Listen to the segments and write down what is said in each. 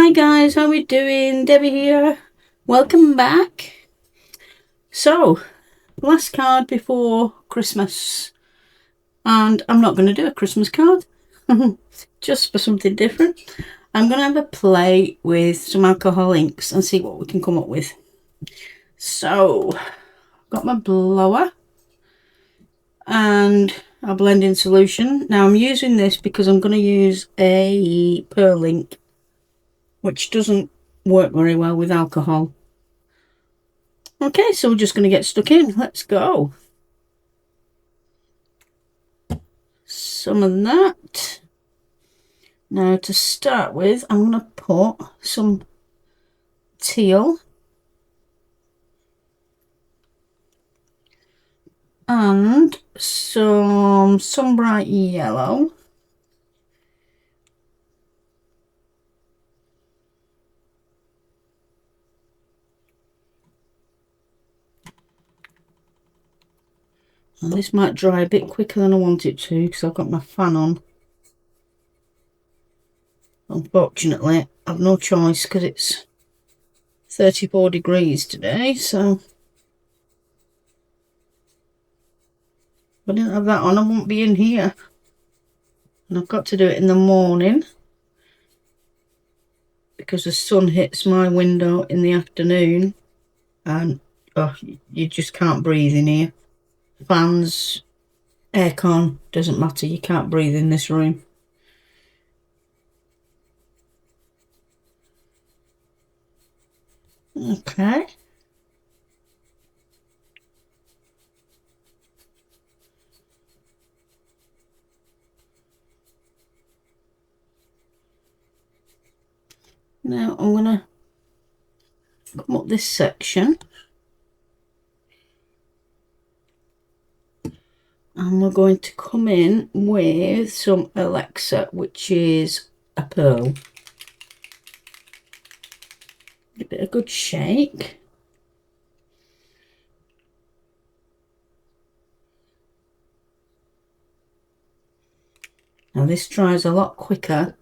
Hi guys, how we doing? Debbie here. Welcome back. So, last card before Christmas. And I'm not going to do a Christmas card. Just for something different. I'm going to have a play with some alcohol inks and see what we can come up with. So, I've got my blower and a blending solution. Now I'm using this because I'm going to use a pearl ink, which doesn't work very well with alcohol. Okay, so we're just going to get stuck in. Let's go. Some of that. Now to start with, I'm going to put some teal and some bright yellow. And this might dry a bit quicker than I want it to because I've got my fan on. Unfortunately, I've no choice because it's 34 degrees today, so if I didn't have that on, I wouldn't be in here. And I've got to do it in the morning because the sun hits my window in the afternoon and oh, you just can't breathe in here. Fans, aircon, doesn't matter, you can't breathe in this room. Okay. Now I'm going to come up this section and we're going to come in with some Alexa, which is a pearl. Give it a good shake. Now this dries a lot quicker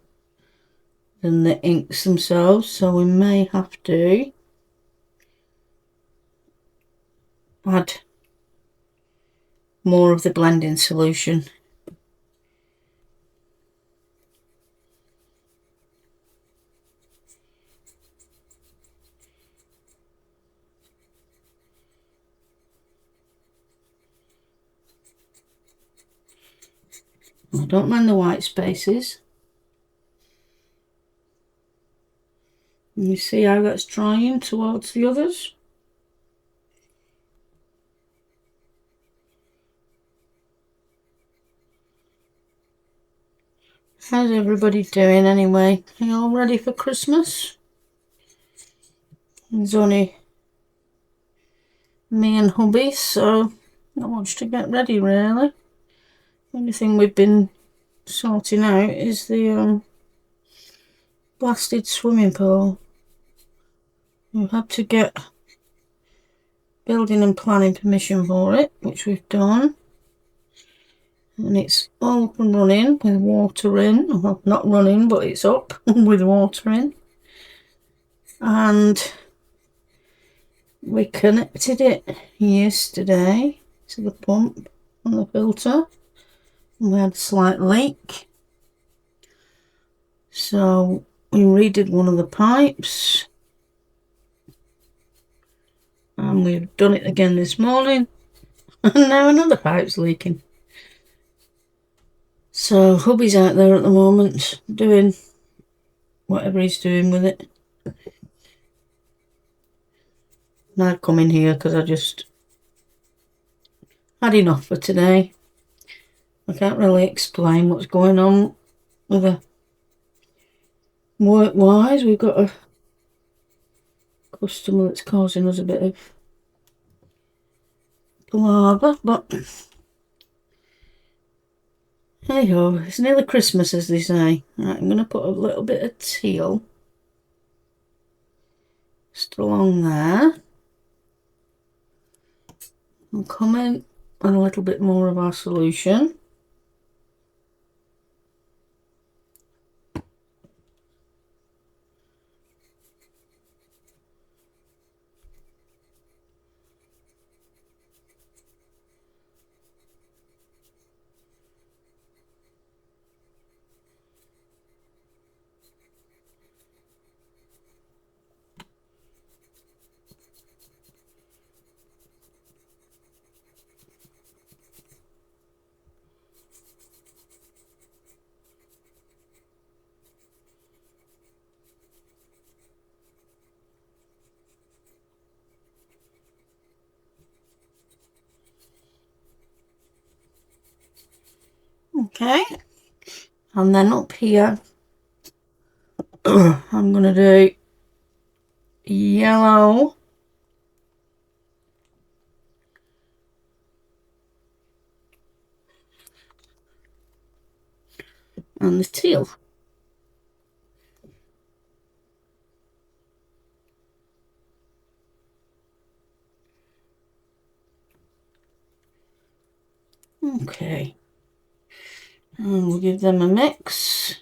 than the inks themselves, so we may have to add more of the blending solution. I don't mind the white spaces. And you see how that's drying towards the others? How's everybody doing anyway? Are you all ready for Christmas? There's only me and hubby, so not much to get ready really. The only thing we've been sorting out is the blasted swimming pool. We've had to get building and planning permission for it, which we've done. And it's all up and running with water in. Well, not running, but it's up with water in. And we connected it yesterday to the pump and the filter. And we had a slight leak. So we redid one of the pipes. And we've done it again this morning. And now another pipe's leaking. So hubby's out there at the moment doing whatever he's doing with it. And I've come in here because I just had enough for today. I can't really explain what's going on with the work-wise. We've got a customer that's causing us a bit of palaver, but hey ho, it's nearly Christmas as they say. Right, I'm going to put a little bit of teal just along there. I'll come in with a little bit more of our solution. Okay, and then up here I'm going to do yellow and the teal. Okay, and we'll give them a mix.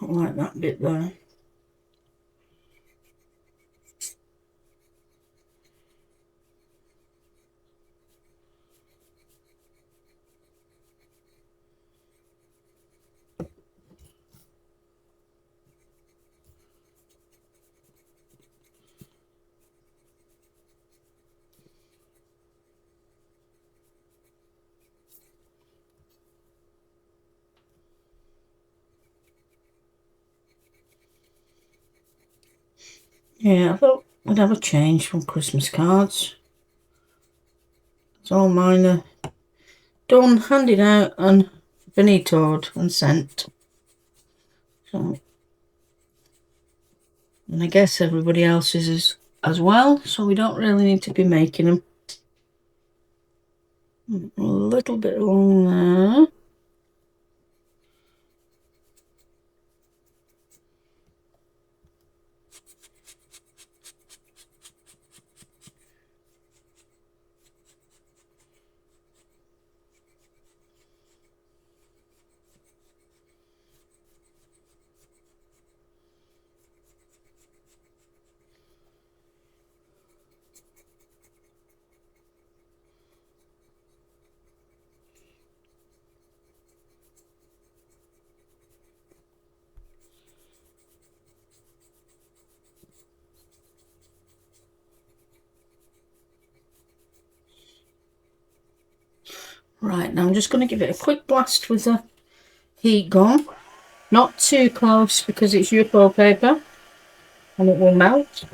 Don't like that bit there. Yeah, I thought I'd have a change from Christmas cards. So all mine are done, handed out and finitoed and sent. So, and I guess everybody else is as well, so we don't really need to be making them. A little bit along there. Right, now I'm just going to give it a quick blast with the heat gun. Not too close because it's UFO paper and it will melt.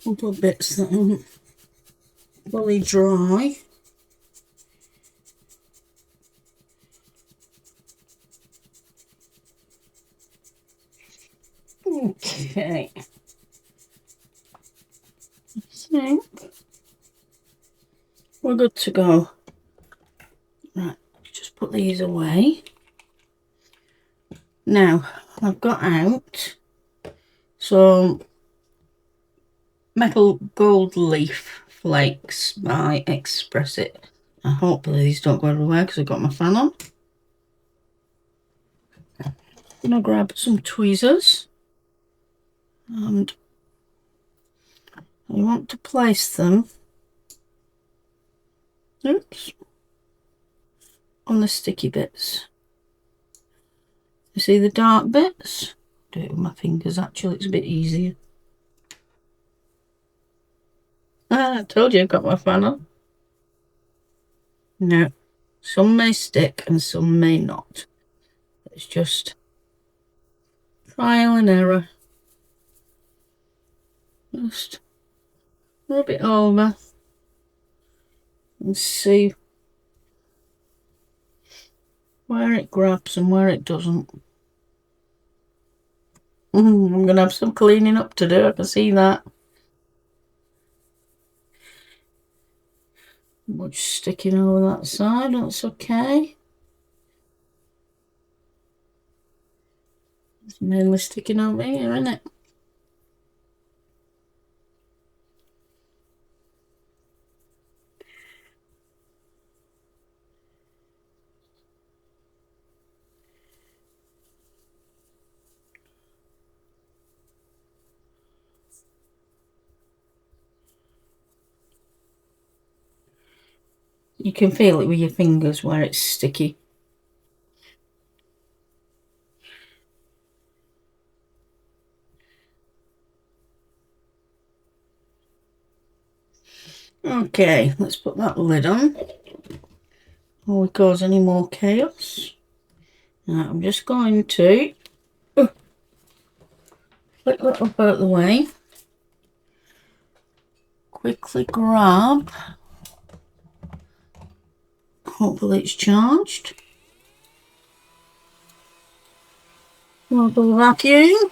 Couple of bits that aren't fully dry. Okay. I think we're good to go. Right, just put these away. Now, I've got out some metal gold leaf flakes by Express It. I hope these don't go everywhere because I've got my fan on. I'm gonna grab some tweezers and I want to place them, oops, on the sticky bits. You see the dark bits? Do it with my fingers, actually, it's a bit easier. I told you I've got my fan on. No, some may stick and some may not. It's just trial and error. Just rub it over and see where it grabs and where it doesn't. I'm going to have some cleaning up to do, I can see that. Much sticking over that side, that's okay. It's mainly sticking over here, isn't it? You can feel it with your fingers where it's sticky. Okay, let's put that lid on before we cause any more chaos. Now I'm just going to flick that up out the way. Quickly grab. Hopefully it's charged. Rubber vacuum.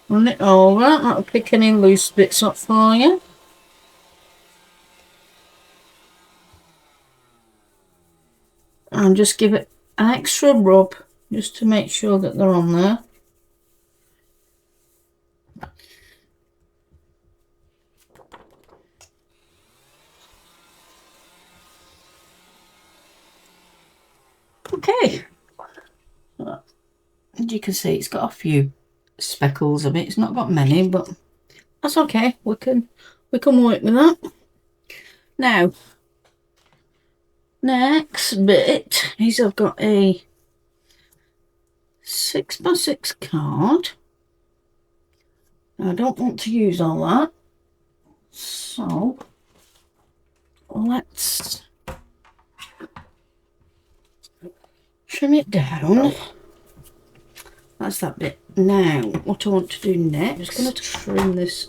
Run it over, that'll pick any loose bits up for you. And just give it an extra rub just to make sure that they're on there. Okay, as you can see, it's got a few speckles of it. It's not got many, but that's okay. We can work with that. Now, next bit is I've got a 6x6 card. I don't want to use all that, so let's trim it down. That's that bit. Now, what I want to do next, I'm just going to trim this.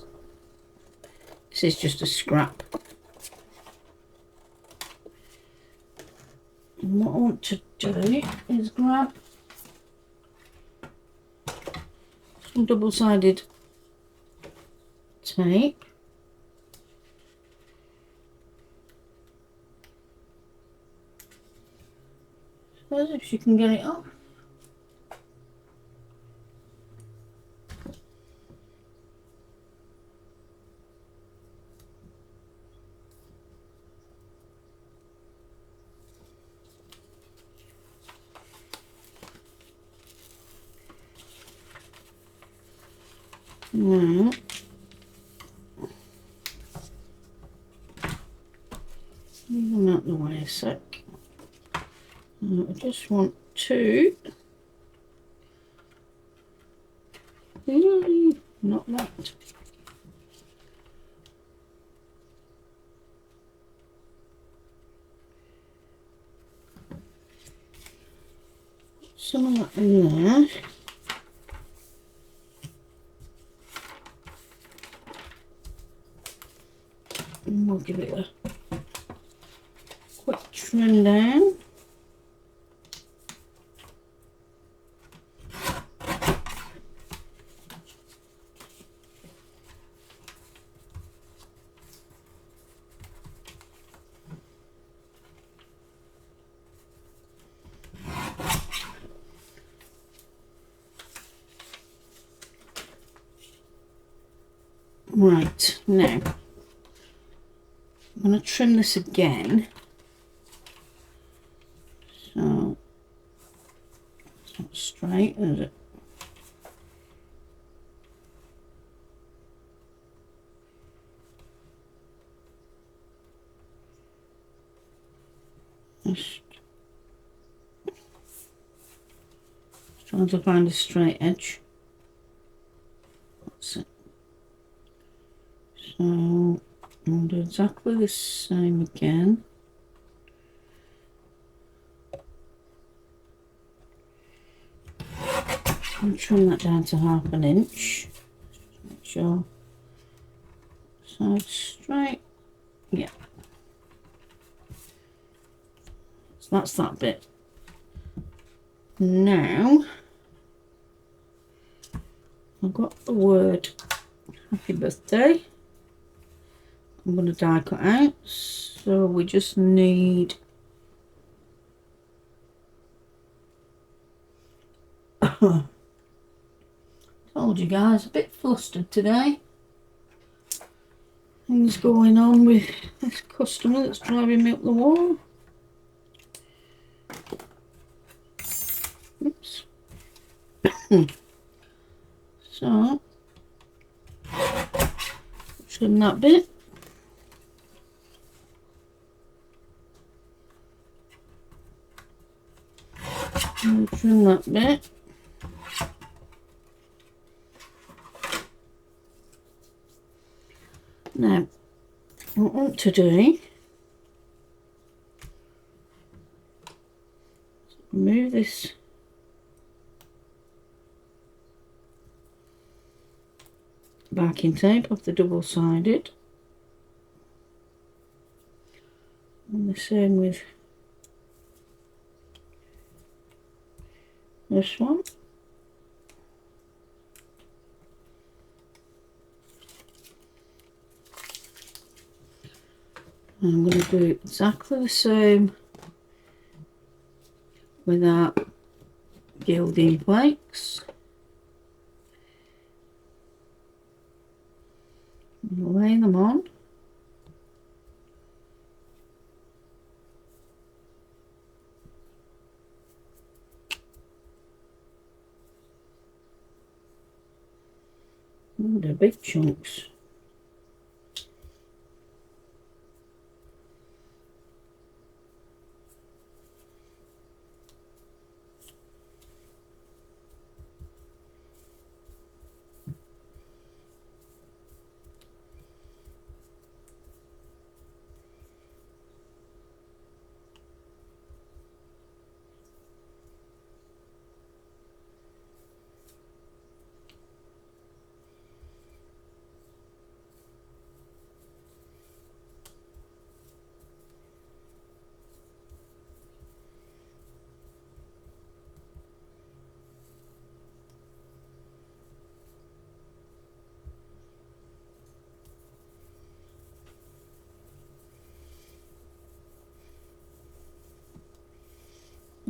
This is just a scrap. And what I want to do is grab some double-sided tape. As if you can get it off. Now, move them out the way a sec. I just want to, not that. Some of that in there. And we'll give it a quick trim down. Right, now I'm going to trim this again. So it's not straight, is it? Just trying to find a straight edge. That's it. So I'll do exactly the same again. I'll trim that down to 1/2 inch. Make sure side's straight. Yeah. So that's that bit. Now I've got the word happy birthday. I'm going to die cut out, so we just need told you guys, a bit flustered today. Things going on with this customer that's driving me up the wall. Oops. So trim that bit. And trim that bit. Now, what I want to do is remove this backing tape off the double-sided, and the same with this one. I'm going to do exactly the same with our Gilding Flakes. Lay them on. Ooh, they're big chunks.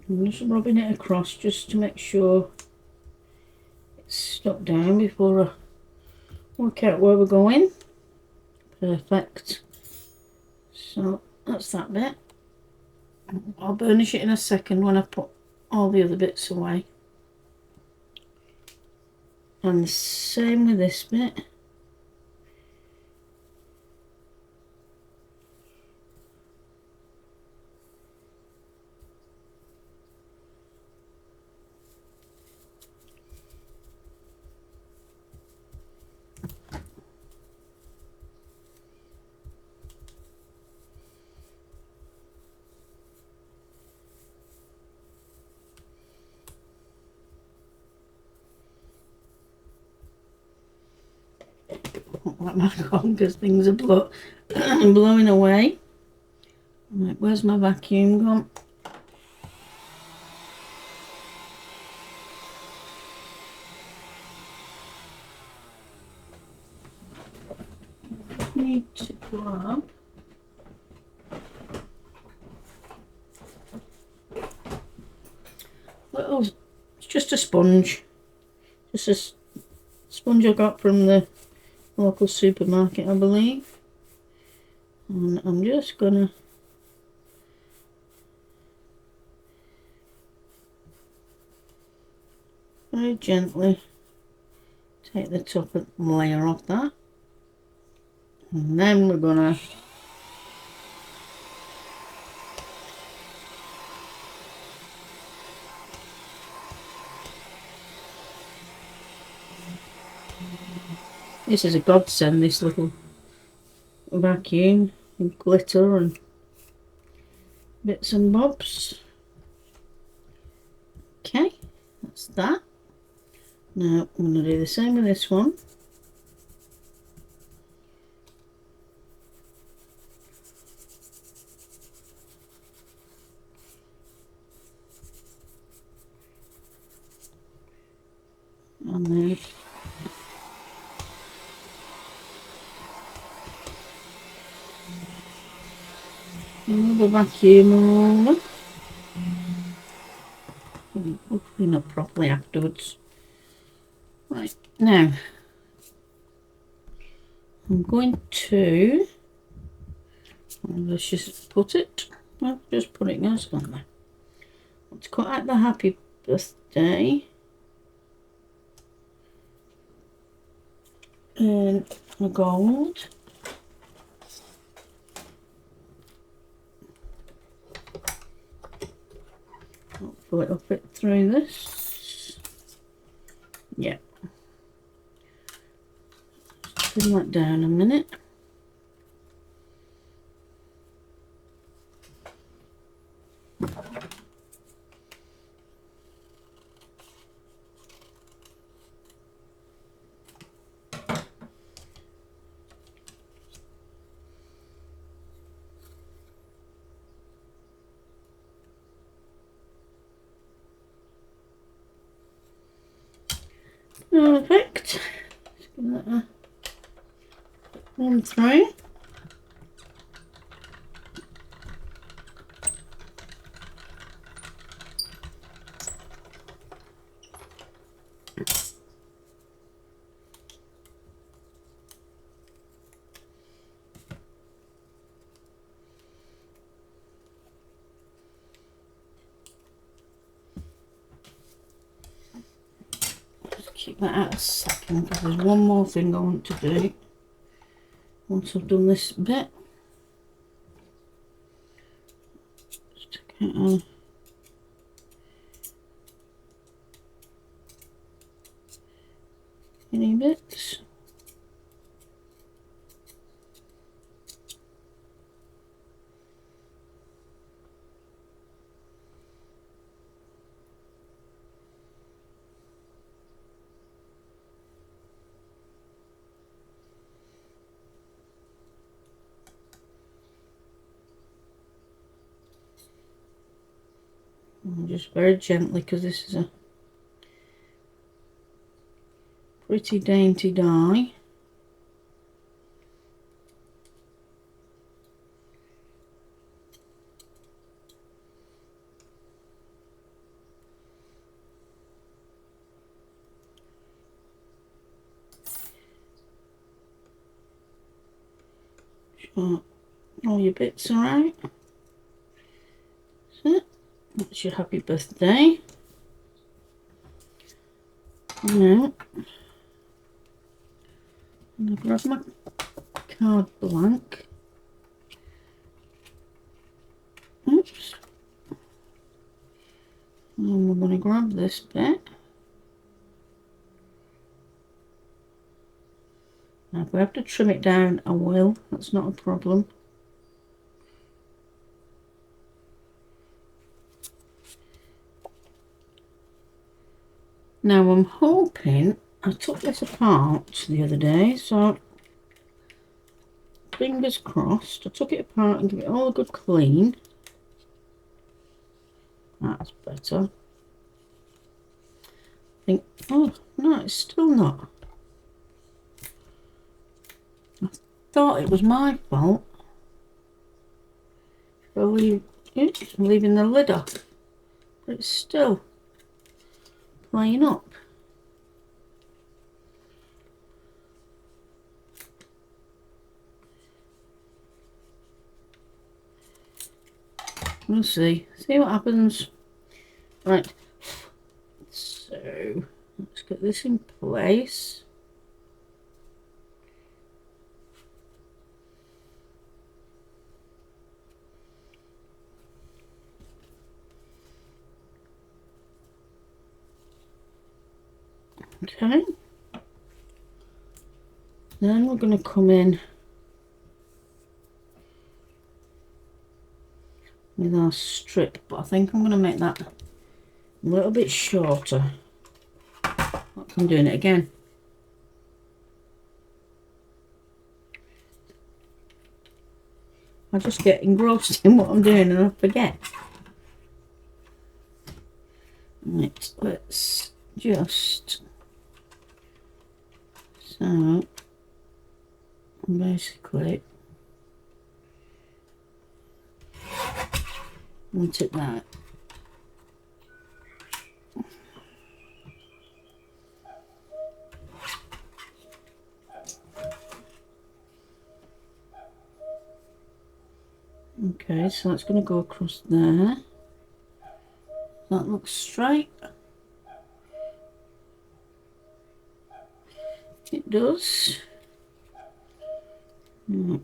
I'm just rubbing it across just to make sure it's stuck down before I work out where we're going. Perfect. So that's that bit. I'll burnish it in a second when I put all the other bits away. And the same with this bit. Like my God, because things are blowing away. Right, where's my vacuum gone? Need to grab little. It's just a sponge. Just a sponge I got from the local supermarket, I believe. And I'm just gonna very gently take the top layer off that, and then we're gonna this is a godsend, this little vacuum and glitter and bits and bobs. Okay, that's that. Now I'm going to do the same with this one. And then another vacuum roller. We'll clean up properly afterwards. Right, now I'm going to, let's just put it, well, just put it as on there. Let's cut out the happy birthday and the gold. I'll pull it up it through this. Yeah. Pin that down a minute. Perfect. Just give that a run through. Keep that out a second because there's one more thing I want to do once I've done this bit. Just take out any bits. And just very gently, because this is a pretty dainty die. Sure, all your bits are out. That's it. That's your happy birthday. Now, I'm going to grab my card blank. Oops. And we're going to grab this bit. Now, if we have to trim it down, I will. That's not a problem. Now, I'm hoping, I took this apart the other day, so fingers crossed. I took it apart and give it all a good clean. That's better. I think, oh, no, it's still not. I thought it was my fault for leaving the lid off, but it's still playing up. We'll see what happens. Right, so let's get this in place. Okay, then we're going to come in with our strip, but I think I'm going to make that a little bit shorter. I'm doing it again. I just get engrossed in what I'm doing and I forget. Right, let's just, so basically want it that. Okay, so that's going to go across there. That looks straight. It does. I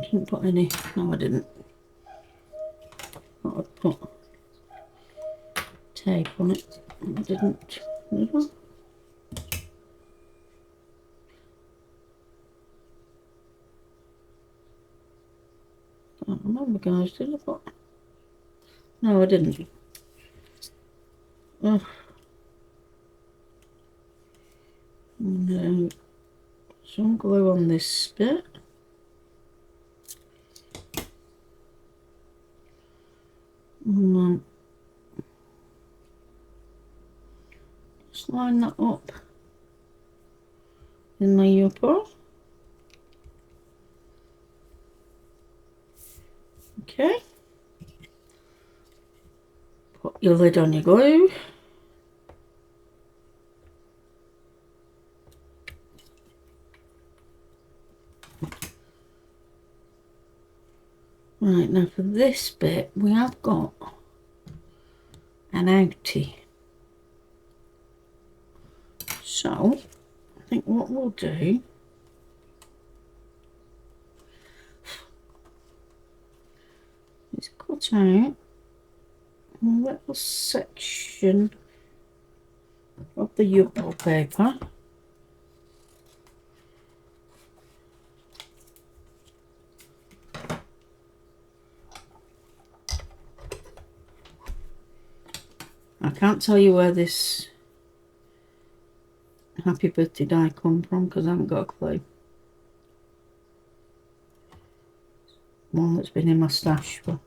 didn't put any. No, I didn't. Thought I'd put tape on it. I didn't. Did I? I don't remember, guys. Did I put? No, I didn't. Oh. No. Some glue on this bit. And just line that up in my upper. Okay. Put your lid on your glue. Right, now for this bit we have got an outie. So I think what we'll do is cut out a little section of the Yupo paper. I can't tell you where this happy birthday die come from because I haven't got a clue. One that's been in my stash for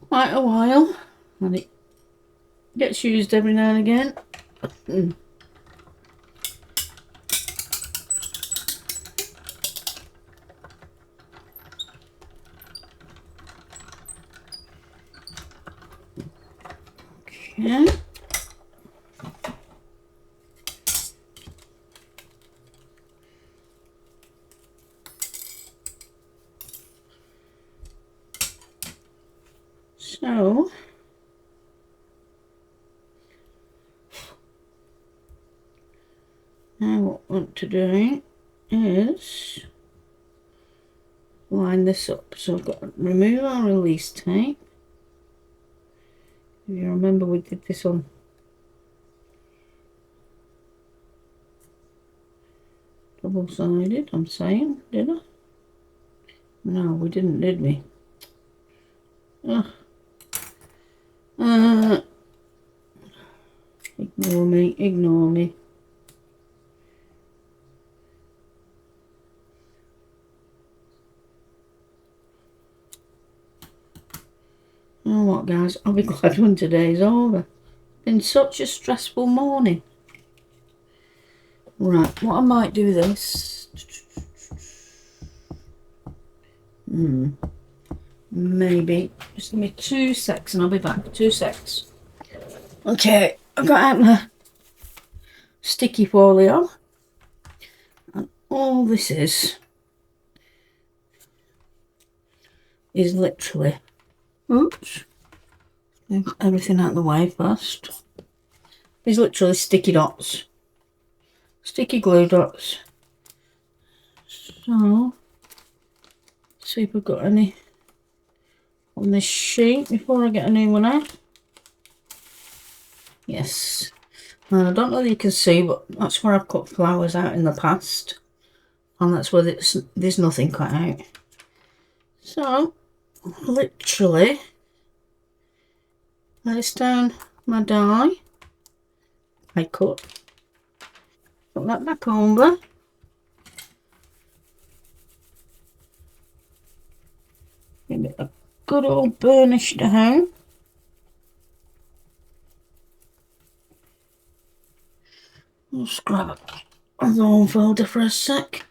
quite a while and it gets used every now and again. Okay. So now what I want to do is line this up. So I've got to remove our release tape. If you remember, we did this on double-sided, I'm saying, did I? No, we didn't, did we? Ignore me, ignore me. You know what, guys, I'll be glad when today's over. Been such a stressful morning. Right, what I might do this. Maybe. Just give me 2 secs and I'll be back. 2 secs. Okay, I've got out my sticky folio. And all this is literally, oops, move everything out of the way first. Is literally sticky dots. Sticky glue dots. So, see if we've got any on this sheet before I get a new one out. Yes. And I don't know if you can see, but that's where I've cut flowers out in the past. And that's where there's nothing cut out. So, literally, place down my die. I cut. Put that back over. Give it a good old burnish down. I'll just grab a long folder for a sec.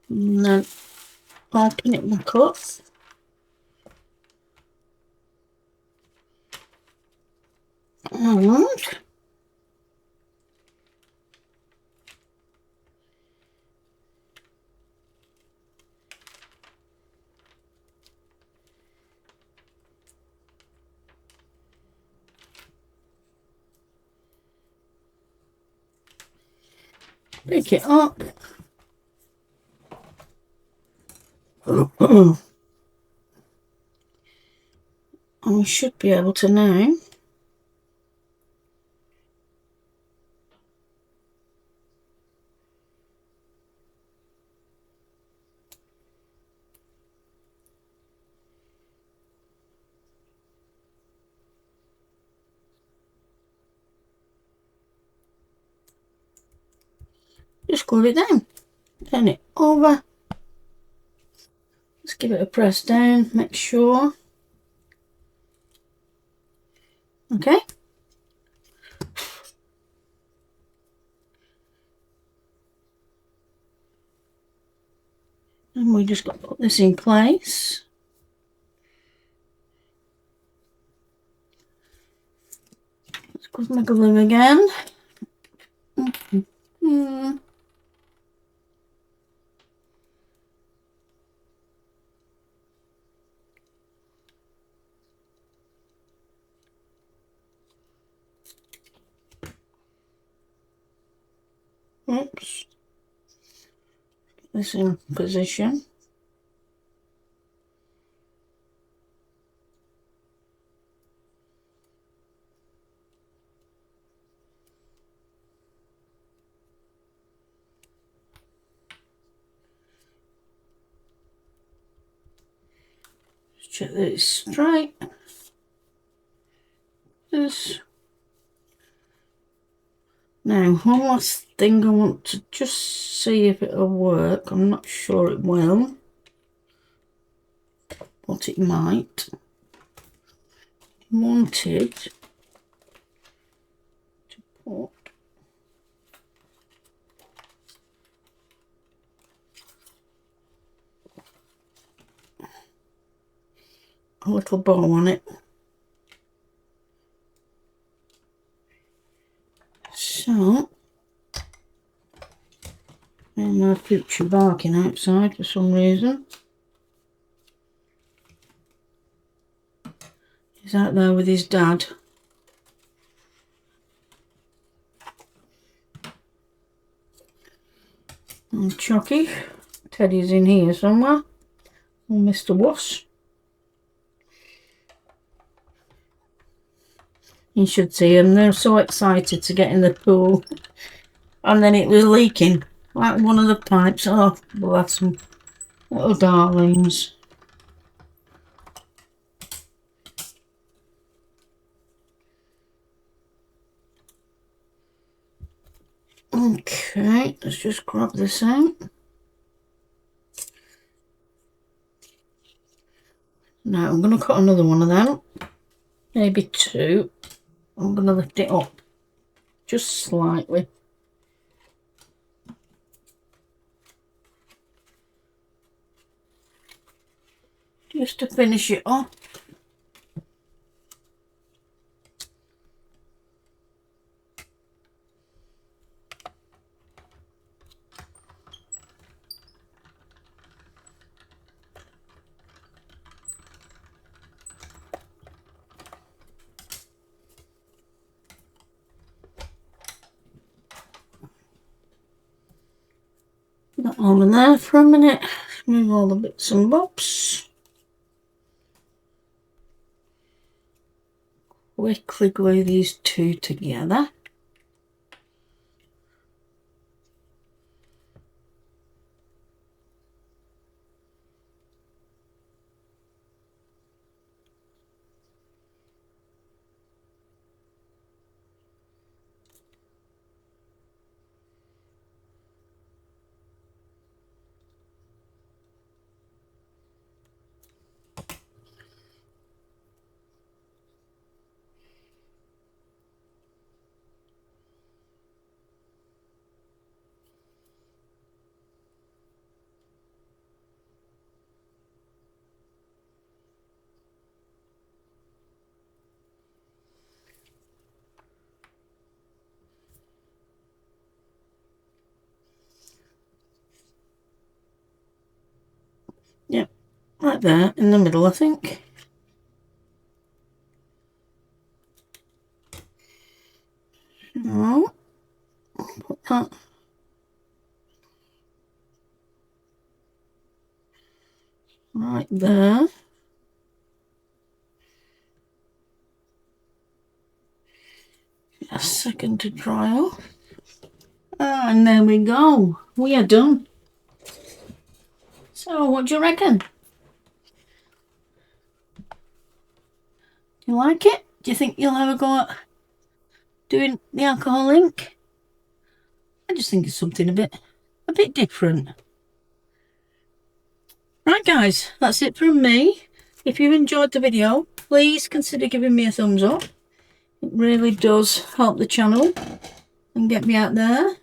And then open it back up. And pick it up. And we should be able to now just glue it down. Turn it over. Let's give it a press down, make sure. Okay. And we just got to put this in place. Let's put my glue again. Oops. Get this in position. Check that it's straight. This. Now, one last thing I want to just see if it'll work. I'm not sure it will, but it might. Wanted to put a little bow on it. So, and my future barking outside for some reason. He's out there with his dad. And Chucky. Teddy's in here somewhere. And Mr. Wuss. You should see them. They're so excited to get in the pool. And then it was leaking. Like one of the pipes. Oh, bless them. Little darlings. Okay, let's just grab this out. Now I'm going to cut another one of them. Maybe two. I'm going to lift it up just slightly. Just to finish it off. Put that on in there for a minute. Move all the bits and bobs. Quickly glue these two together. there in the middle, I think. No, put that right there. A second to dry off. And there we go. We are done. So what do you reckon? Do you like it? Do you think you'll ever go at doing the alcohol ink? I just think it's something a bit different. Right guys, that's it from me. If you enjoyed the video, please consider giving me a thumbs up. It really does help the channel and get me out there.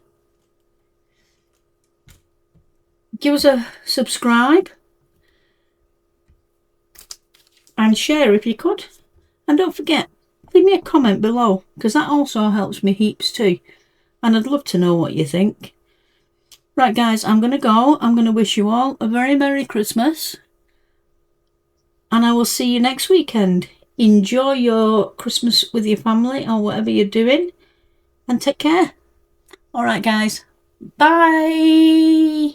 Give us a subscribe and share if you could. And don't forget, leave me a comment below, because that also helps me heaps too. And I'd love to know what you think. Right guys, I'm going to go. I'm going to wish you all a very Merry Christmas. And I will see you next weekend. Enjoy your Christmas with your family or whatever you're doing. And take care. Alright guys. Bye.